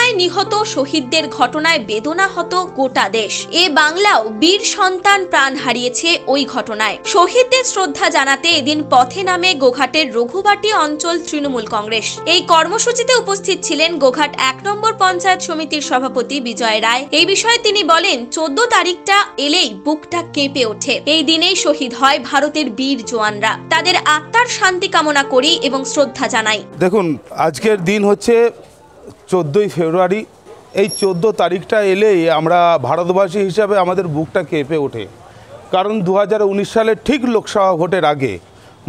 হামলায় নিহত শহীদদের ঘটনায় বেদনাহত গোটা দেশ। এ বাংলাও বীর সন্তান প্রাণ হারিয়েছে ওই ঘটনায়। শহীদদের শ্রদ্ধা জানাতে এদিন পথে নামে গোঘাটের রঘুবাটি অঞ্চল তৃণমূল কংগ্রেস। এই কর্মসূচিতে উপস্থিত ছিলেন গোঘাট 1 নম্বর পঞ্চায়েত সমিতির সভাপতি বিজয় রায়। এই বিষয়ে তিনি বলেন, 14 তারিখটা এলেই বুকটা কেঁপে ওঠে। এই দিনেই শহীদ হয় ভারতের বীর জওয়ানরা। তাদের আত্মার শান্তি কামনা করি এবং শ্রদ্ধা জানাই। দেখুন, আজকের দিন হচ্ছে 14ই ফেব্রুয়ারি। এই 14 তারিখটা এলেই আমরা ভারতবাসী হিসাবে আমাদের বুকটা কেঁপে ওঠে। কারণ 2019 সালের ঠিক লোকসভা ভোটের আগে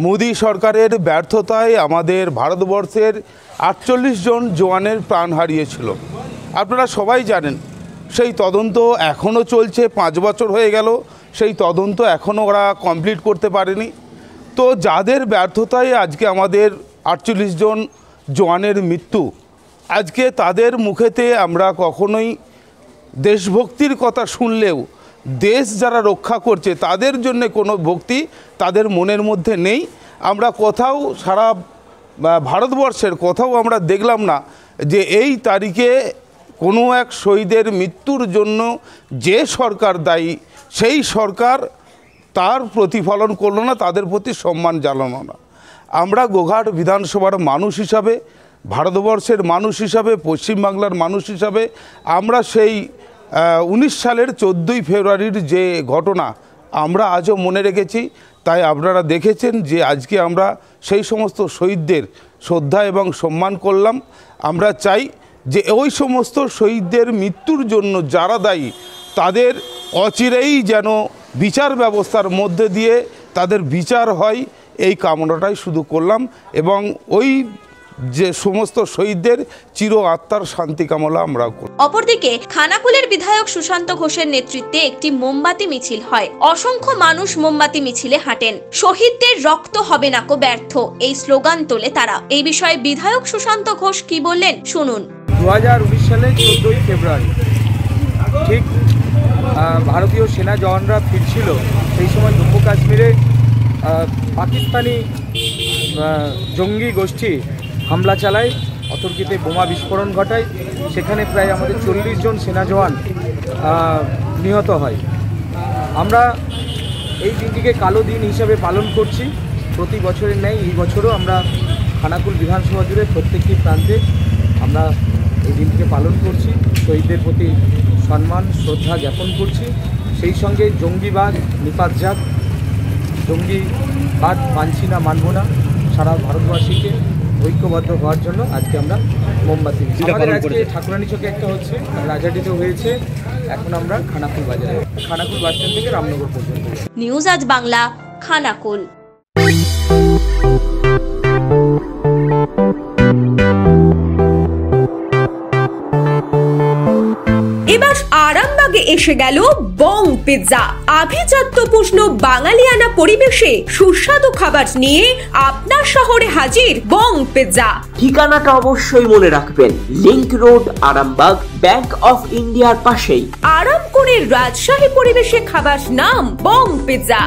মোদী সরকারের ব্যর্থতায় আমাদের ভারতবর্ষের 48 জন জওয়ানের প্রাণ হারিয়েছিল। আপনারা সবাই জানেন, সেই তদন্ত এখনও চলছে। 5 বছর হয়ে গেল, সেই তদন্ত এখনও ওরা কমপ্লিট করতে পারেনি। তো যাদের ব্যর্থতায় আজকে আমাদের 48 জন জওয়ানের মৃত্যু, আজকে তাদের মুখেতে আমরা কখনোই দেশভক্তির কথা শুনলেও দেশ যারা রক্ষা করছে তাদের জন্য কোনো ভক্তি তাদের মনের মধ্যে নেই। আমরা কোথাও সারা ভারতবর্ষের কোথাও আমরা দেখলাম না যে এই তারিখে কোনো এক শহীদের মৃত্যুর জন্য যে সরকার দায়ী সেই সরকার তার প্রতিফলন করলো না, তাদের প্রতি সম্মান জানানো না। আমরা গোঘাট বিধানসভার মানুষ হিসাবে, ভারতবর্ষের মানুষ হিসাবে, পশ্চিমবাংলার মানুষ হিসাবে আমরা সেই 19 সালের 14ই ফেব্রুয়ারির যে ঘটনা আমরা আজও মনে রেখেছি। তাই আপনারা দেখেছেন যে আজকে আমরা সেই সমস্ত শহীদদের শ্রদ্ধা এবং সম্মান করলাম। আমরা চাই যে ওই সমস্ত শহীদদের মৃত্যুর জন্য যারা দায়ী তাদের অচিরেই যেন বিচার ব্যবস্থার মধ্যে দিয়ে তাদের বিচার হয়, এই কামনাটাই শুধু করলাম। এবং ওই যে সমস্ত শহীদদের চির আত্মার শান্তি কামনা আমরা করি। অপরদিকে খানাকুলের বিধায়ক সুশান্ত ঘোষের নেতৃত্বে একটি মোমবাতি মিছিল হয়। অসংখ্য মানুষ মোমবাতি মিছিলে হাঁটেন। শহীদদের রক্ত হবে না কো ব্যর্থ, এই স্লোগান তোলে তারা। এই বিষয়ে বিধায়ক সুশান্ত ঘোষ কি বললেন শুনুন। 2019 সালে 14ই ফেব্রুয়ারি ঠিক ভারতীয় সেনা জওয়ানরা ফিরছিল। সেই সময় জম্মু কাশ্মীরে পাকিস্তানি জঙ্গি গোষ্ঠী হামলা চালায়, অতর্কিতে বোমা বিস্ফোরণ ঘটায়। সেখানে প্রায় আমাদের 40 জন সেনা জওয়ান নিহত হয়। আমরা এই দিনটিকে কালো দিন হিসাবে পালন করছি। প্রতি বছরের ন্যায় এই বছরও আমরা খানাকুল বিধানসভা জুড়ে প্রত্যেকটি প্রান্তে আমরা এই দিনটিকে পালন করছি, শহীদদের প্রতি সম্মান শ্রদ্ধা জ্ঞাপন করছি। সেই সঙ্গে জঙ্গিবাদ নিপাত যাক, জঙ্গিবাদ মানছি না, মানব না। সারা ভারতবাসীকে ঐক্যবদ্ধ হওয়ার জন্য আজকে আমরা মোমবাতি আমাদের আজকে ঠাকুরানী চকে একটা হচ্ছে, রাজাডিতেও হয়েছে, এখন আমরা খানাকুল বাজারে, খানাকুল বাস স্ট্যান্ড থেকে রামনগর পর্যন্ত। নিউজ আজ বাংলা, খানাকুল। এবার আরামবাগে এসে গেল বং পিৎজা। আভিজাত্যপূর্ণ বাঙালিয়ানা পরিবেশে সুস্বাদু খাবার নিয়ে আপনার শহরে হাজির বং পিৎজা। ঠিকানাটা অবশ্যই মনে রাখবেন, link road, Arambagh, bank of ইন্ডিয়ার পাশেই। আরাম করে রাজশাহী পরিবেশে খাবার নাম বং পিৎজা।